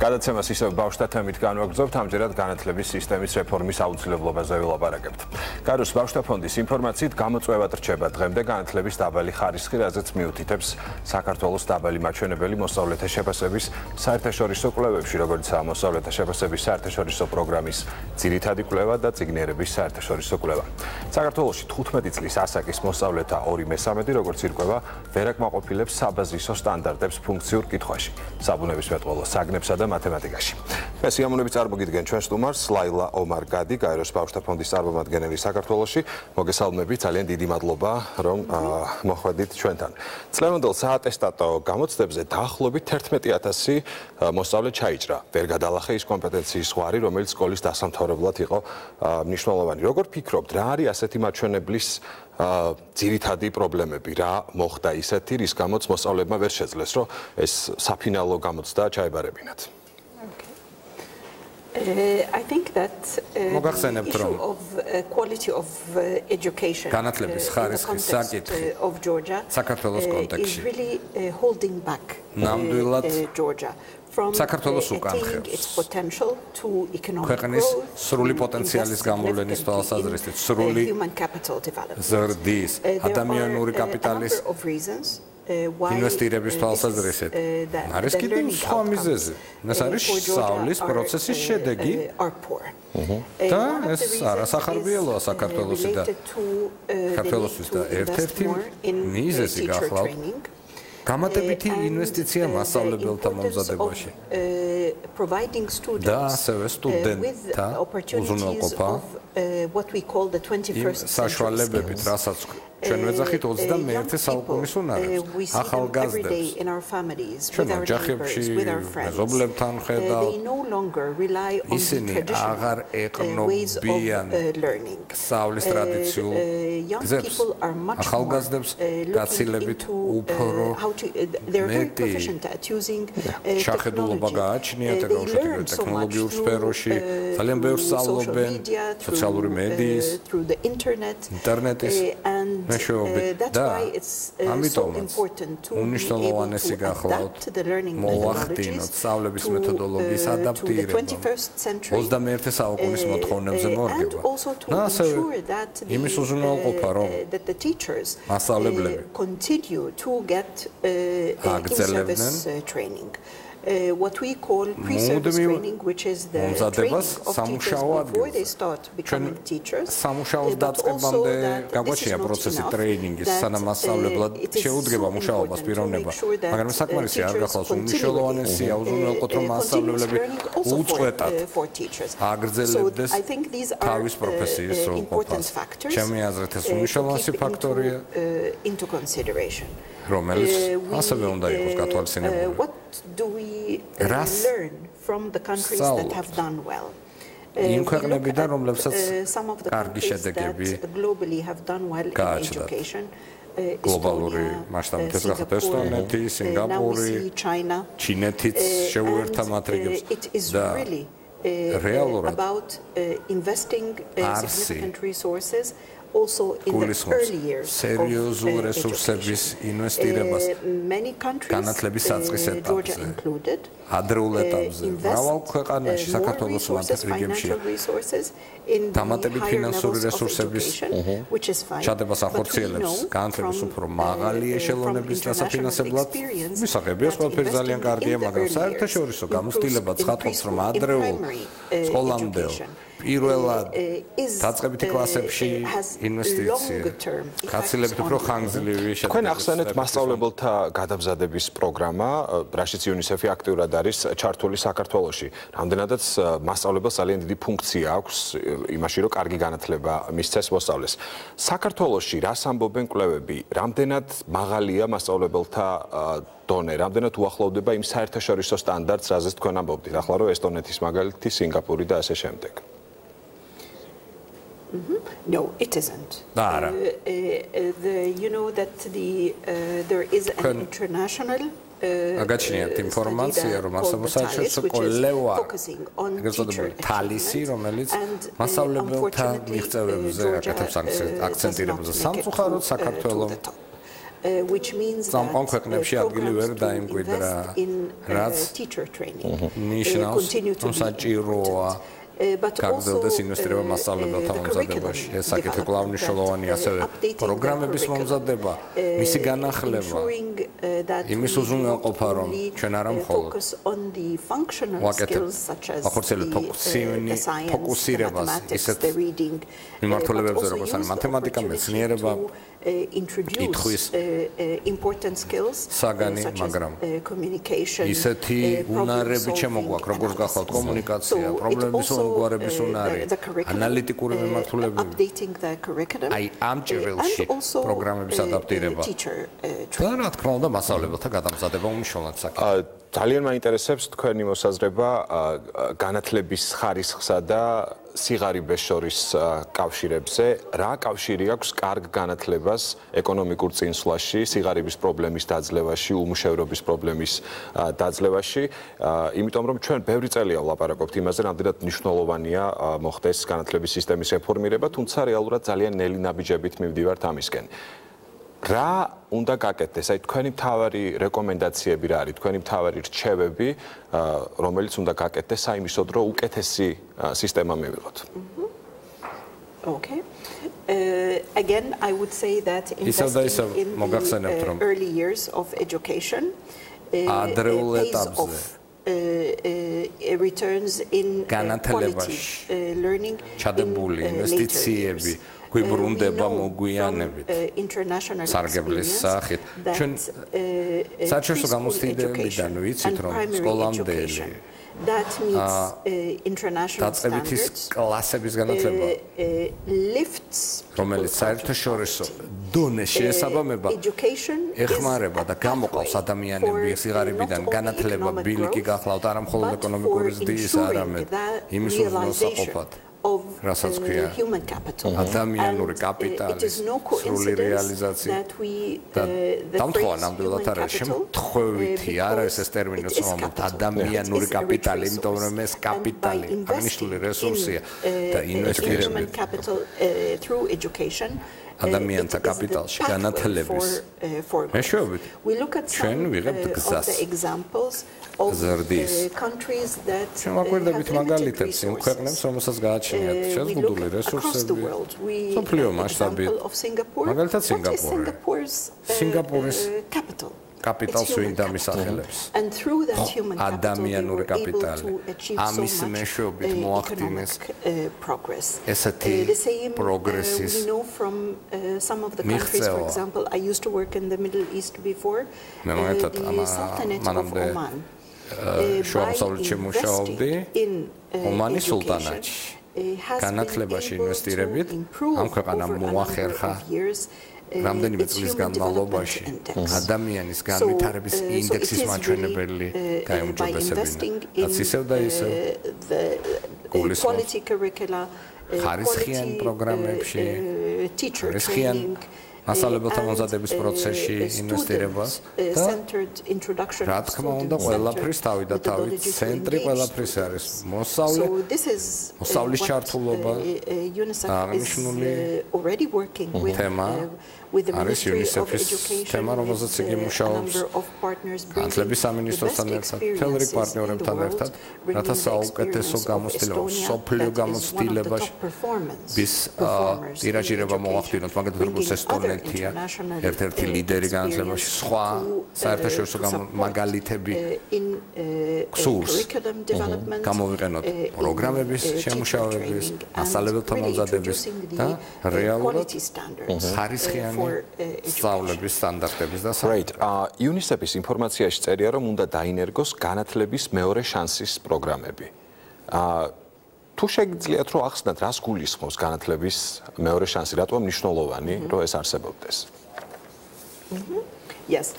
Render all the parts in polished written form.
გადაცემას ისევ ბავშვთა თემით განვაგრძობთ, ამჯერად განათლების სისტემის რეფორმის აუცილებლობაზე ვილაპარაკებთ. გაეროს ბავშვთა ფონდის ინფორმაციით გამოწვევად რჩება დღემდე განათლების დაბალი ხარისხი, რაზეც მიუთითებს საქართველოს დაბალი მაჩვენებელი მოსწავლეთა შეფასების საერთაშორისო კვლევებში, როგორიცაა მოსწავლეთა შეფასების საერთაშორისო პროგრამის ძირითადი კვლევა და წიგნიერების საერთაშორისო კვლევა. საქართველოში 15 წლის ასაკის მოსწავლეთა 2/3, როგორც ირკვევა, ვერ აკმაყოფილებს საბაზისო სტანდარტებს ფუნქციურ კითხვაში, საბუნებისმეტყველო საგნებსა და მათემატიკაში. მე სიამოვნებით წარმოგიდგენ ჩვენ სტუმარს ლაილა, ომარ, გადი, გაეროს ბავშვთა ფონდის წარმომადგენელი საქართველოში. მოგესალმებით, ძალიან დიდი მადლობა, რომ მოხვედით ჩვენთან. წლევანდელ საატესტატო გამოცდებზე დაახლოებით 11,000 მოსწავლე ჩაიჭრა. ვერ გადალახე ის კომპეტენციის ზღვარი, რომელიც სკოლის დასამთავრებლად იყო მნიშვნელოვანი. როგორ ფიქრობთ, რა არის ასეთი მაჩვენებლის ძირითადი პრობლემები, რა მოხდა ისეთი, რის გამოც მოსწავლებმა ვერ შეძლეს, რომ ეს საფინალო გამოცდა ჩაებარებინათ? I think that the issue of quality of education განათლების ხარისხის საკითხი of Georgia is really holding back Georgia from attaining its potential to economic growth, სრული პოტენციალის გამოვლენის თვალსაზრისით, სრული human capital development. ზრდის, ადამიანური There are a კაპიტალის number of reasons ინვესტირების თვალსაზრისით. არის კიდევ სხვა მიზეზი. ეს არის სწავლის პროცესის შედეგი. და ეს არასახარბიელოა საქართველოსი და საქართველოსთვის და ერთ-ერთი მიზეზი გახლავთ გამატებითი ინვესტიცია მასწავლებელთა მომზადებაში. და ასევე სტუდენტთა უზრუნველყოფა საშუალებებით, რასაც ჩვენ ვეძახით 21 საუკუნის უნარებს, ახალგაზრდებს, ჩვენ ოჯახებში, მეზობლებთან ხედავთ, ისინი აღარ ეყნობიან სწავლის ტრადიციულ გზებს, ახალგაზრდებს გაცილებით უფრო მეტი შეხედულობა გააჩნიათ ბავშვთა ტექნოლოგიურ სფეროში, ძალიან ბევრს სწავლობენ სოციალური მედიის, ინტერნეტის მეშვეობით და ამიტომაც უნიშნელოვანესი გახლავთ მოვახდინოთ სწავლების მეთოდოლოგიის ადაპტირება 21 საუკუნის მოთხოვნებზე მორგება. და ასევე იმის უზრუნველყოფა, რომ მასწავლებლები აგრძელებდნენ what we call pre-service training, which is the training of teachers before they start becoming teachers. სამუშაოს დაწყებამდე გაგვაჩნია პროცესი ტრეინინგის, სანამ მასწავლებლად შეუდგება მუშაობას პიროვნება. მაგრამ საკმარისი არ გახლავს უმნიშვნელოვანესია უზრუნველყოთ, რომ მასწავლებლები უწყვეტად აგრძელებდეს თავის პროფესიის სრულყოფას. ჩემი აზრით ეს უმნიშვნელოვანესი ფაქტორია, რომელიც ასევე უნდა იყოს გათვალისწინებული. Do we learn from the countries that have done well? იმ ქვეყნებიდან, რომლებსაც კარგი შედეგები globally have done well in education. გლობალური მასშტაბით ეს გახდა ესტონეთი, სინგაპური, ჩინეთიც შეუერთა მათ რიგებს და რეალურად about investing significant resources also in the early years სერიოზულ რესურსების ინვესტირებას განათლების საწყის ეტაპზე, ადრეულ ეტაპზე, მრავალ ქვეყანაში, საქართველოს მათ რიგებში დამატებით ფინანსური რესურსების ჩადებას ახორციელებს განათლების უფრო მაღალი ეშელონების დასაფინანსებლად. მისაღებია ყველაფერი ძალიან კარგია, მაგრამ საერთაშორისო გამოცდილება ცხადყოფს, რომ ადრეულ სკოლამდე პირველად დაწყებითი კლასებში ინვესტიცია გაცილებით უფრო ხანგრძლივი შედეგი. თქვენ ახსენეთ მასწავლებელთა გადამზადების პროგრამა, რაშიც იუნისეფი აქტიურად არის ჩართული საქართველოში. რამდენადაც მასწავლებელს ძალიან დიდი ფუნქცია აქვს იმაში, რომ კარგი განათლება მისცეს მოსწავლეს. საქართველოში რას ამბობენ კვლევები, რამდენად მაღალია მასწავლებელთა დონე, რამდენად უახლოვდება იმ საერთაშორისო სტანდარტს, რაზეც თქვენ ამბობდით, ახლა რომ ესტონეთის მაგალითი, სინგაპური და ასე შემდეგ. No, it isn't. You know that there is an international აგაჩნიათ ინფორმაცია, რომ მასწავლებელთა კოლევა თალისი, რომელიც მასწავლებელთა მიღწევებზე აკეთებს აქცენტირებას. სამწუხაროდ საქართველოს which means that programs teacher training continue to be important. But also curriculum პროგრამების მომზადება, მისი განახლება, იმის უზრუნველყოფა, ჩვენ არ მხოლოდ ფოკუსირებას ისეთ მიმართულებებზე, როგორც არის მათემატიკა, მეცნიერება, კითხვის important skills საგანი, მაგრამ ისეთი უნარები შემოგვაქვს, როგორც გახლავთ კომუნიკაცია, პრობლემების უგვარების უნარი, ანალიტიკური მიმართულებები. აი ამ ჭრილში პროგრამების ადაპტირება. და რა თქმა უნდა, მასწავლებელთა გადამზადება უმნიშვნელოვანეს საკითხია. ძალიან მაინტერესებს თქვენი მოსაზრება განათლების ხარისხსა და სიღარიბეს შორის კავშირებზე. რა კავშირი აქვს კარგ განათლებას ეკონომიკურ წინსვლაში, სიღარიბის პრობლემის დაძლევაში, უმუშევრობის პრობლემის დაძლევაში, იმიტომ რომ ჩვენ ბევრი წელია ვლაპარაკობთ იმაზე, რამდენად მნიშვნელოვანია მოხდეს განათლების სისტემის რეფორმირება, თუმცა რეალურად ძალიან ნელი ნაბიჯებით მივდივართ ამისკენ. რა უნდა გაკეთდეს? აი თქვენი მთავარი რეკომენდაციები რა არის? თქვენი მთავარი რჩევები, რომელიც უნდა გაკეთდეს საიმისოდ, რომ უკეთესი სისტემა მივიღოთ. Okay. Again, I would say that investing in the early years of education pays off. Returns in quality learning ჩადებული ინვესტიციები გვიბრუნდება მოგვიანებით სარგებლის სახით ჩვენ საერთაშორისო გამოცდილებიდან ვიცით რომ სკოლამდელი that meets international standards კლასების განათლება რომელიც საერთაშორისო დონეს შეესაბამება ეხმარება და გამოყავს ადამიანები სიღარიბიდან განათლება ბილიკი გახლავთ არა მხოლოდ ეკონომიკური ზრდის არამედ იმის უზრუნველყოფად რასაც ქვია ადამიანური კაპიტალის სრული რეალიზაცია და დამთხოვა ნამდვილად არ არის შემთხვევითი არ არის ეს ტერმინი რომ ადამიანური კაპიტალი იმიტომ რომ ეს კაპიტალი აღნიშნული რესურსია და ინვესტირება ადამიანთა კაპიტალში განათლების მეშვეობით ჩვენ ვიღებთ გზას ზრდის ჩვენ ვაკვირდებით მაგალითებს იმ ქვეყნებს რომელსაც გააჩნიათ შეზღუდული რესურსები მსოფლიო მასშტაბით მაგალითად სინგაპურის კაპიტალს ვინდა მისახელებს ადამიანური კაპიტალი ამის მეშვეობით მოახდინეს ესეთი პროგრესის მიღწევა მე მაგათად მანამდე შუა აღმოსავლეთში მუშაობდი ომანის სულტანატში განათლებაში ინვესტირებით ამ ქვეყანამ მოახერხა რამდენიმე წლის განმავლობაში ადამიანის განვითარების ინდექსის მაჩვენებელი გაიმჯობესებინა. რაც ისევ და ისევ გულისხმობს ხარისხიან პროგრამებში, ხარისხიან მასწავლებელთა მომზადების პროცესში ინვესტირებას და რა თქმა უნდა ყველაფრის თავი და თავი ცენტრი ყველაფრის არის მოსავლის ჩართულობა აღნიშნული თემა არის UNICEF-ის თემა, რომელზეც იგი მუშაობს განათლების სამინისტროსთან ერთად, მთელ რიგ პარტნიორებთან ერთად, რათა საუკეთესო გამოცდილება, სოფლიო გამოცდილებაში ვის ტირაჟირება მოახდინოთ, მაგალითად როგორც ესტონეთია, ერთ-ერთი ლიდერი განათლებაში, სხვა საერთაშორისო მაგალითები გსურს გამოვიყენოთ პროგრამების შემუშავების, მასწავლებელთა მომზადების და რეალურად ხარისხიანი სწავლების სტანდარტების და Right. UNICEF-ის ინფორმაციაში წერია, რომ უნდა დაინერგოს განათლების მეორე შანსის პროგრამები. თუ შეგიძლიათ რომ ახსნათ, რას გულისხმობს განათლების მეორე შანსი, რატომ მნიშვნელოვანი, რომ ეს არსებობდეს? Yes,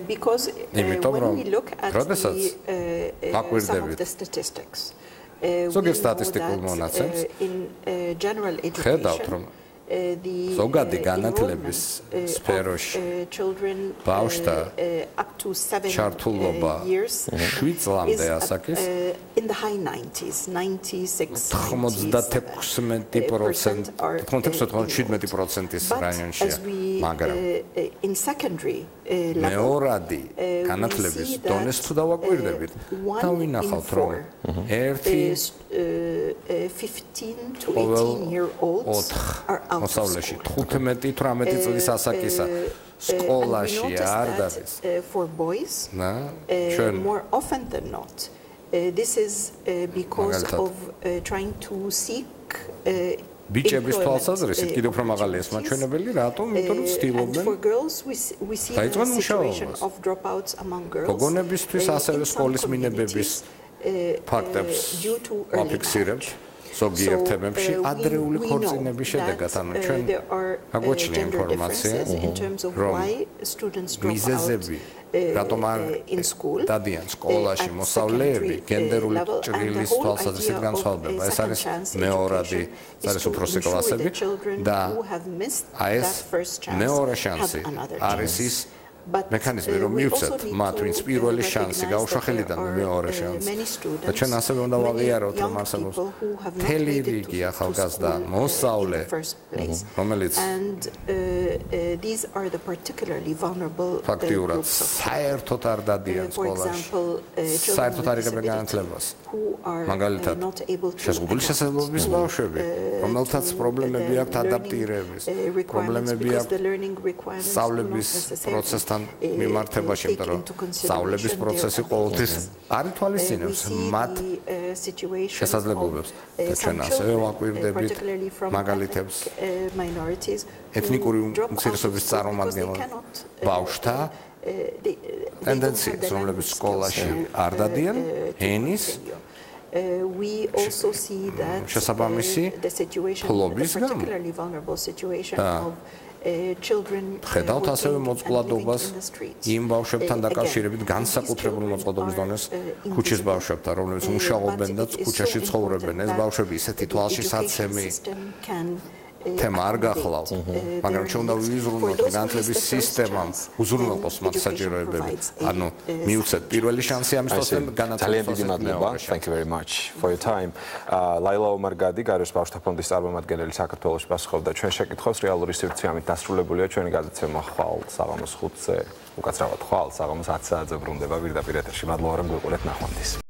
because when we look at the statistics, ზოგიერთ სტატისტიკურ მონაცემს general ხედავთ, რომ ზოგადი განათლების სფეროში ბავშვთა ჩართულობა 7 წლამდე ასაკის in the high 90s, 96, 96%-ის რაიონშია, მაგრამ in secondary მეორადი განათლების დონეს თუ დავაკვირდებით, დავინახავთ, რომ ერთი 15 to 18-year-olds are out of school. 15-18 წლის ასაკისა სკოლაში არ დადეს. For boys, more often than not, this is because of trying to seek ბიჭების თვალსაზრისით კიდევ უფრო მაღალი ესმაჩვენებელი, რატომ? იმიტომ რომ ცდილობენ დაიწყონ მუშაობა. გოგონებისთვის ასევე სკოლის მინებების ფაქტებს ვაფიქსირებთ. ზოგიერთ თემებში ადრეული ქორწინების შედეგად, ანუ ჩვენ გაგვაჩნია ინფორმაცია, რომ მიზეზები რატომ არ დადიან სკოლაში მოსავლეები გენდერული ჭრილის თვალსაზრისით განსხვავდება. ეს არის მეორადი, ეს არის უფროსი კლასები და ეს მეორე შანსი არის ის მექანიზმი, რომ მივცეთ მათ, ვინც პირველი შანსი გაუშვა ხელიდან მეორე შანსი. და ჩვენ ასევე უნდა ვაღიაროთ, რომ არსებობს მთელი რიგი ახალგაზრდა მოსავლე, რომელიც ფაქტიურად საერთოდ არ დადიან სკოლაში, საერთოდ არ იღებენ განათლებას. მაგალითად, შეზღუდული შესაძლებლობის ბავშვები, რომელთაც პრობლემები აქვთ ადაპტირების, პრობლემები აქვთ სწავლების პროცესთან მიმართებაში, იმიტომ რომ სწავლების პროცესი ყოველთვის არ ითვალისწინებს მათ შესაძლებლობებს. და ჩვენ ასევე ვაკვირდებით მაგალითებს ეთნიკური უმცირესობის წარმომადგენელ ბავშვთა ტენდენციებს, რომლებიც სკოლაში არ დადიან ენის შესაბამისი ფლობის გამო. ხედავთ ასევე მოწყვლადობას იმ ბავშვებთან დაკავშირებით განსაკუთრებული მოწყვლადობის დონეს ქუჩის ბავშვებთან, რომლებიც მუშაობენ და ქუჩაში ცხოვრობენ. ეს ბავშვები ისეთი თვალშისაცემი თემა არ გახლავთ, მაგრამ ჩვენ უნდა ვიზრუნოთ განათლების სისტემამ უზრუნველყოს მათ საჭიროებები. ანუ მიუცეთ პირველი შანსი ამის თვალსაზრისით განათლების მადლობა. Thank you very much for your time. ლაილა ომარ გადი, გაეროს ბავშვთა ფონდის წარმომადგენელი საქართველოში პასუხობდა ჩვენ შეკითხვებს. რეალური სივრცეამით დასრულებულია ჩვენი გადაცემა ხვალ საღამოს 5-ზე, უკაცრავად ხვალ საღამოს 10 საათზე ბრუნდება პირდაპირ ეთერში. მადლობა რომ გვიყურეთ, ნახვამდის.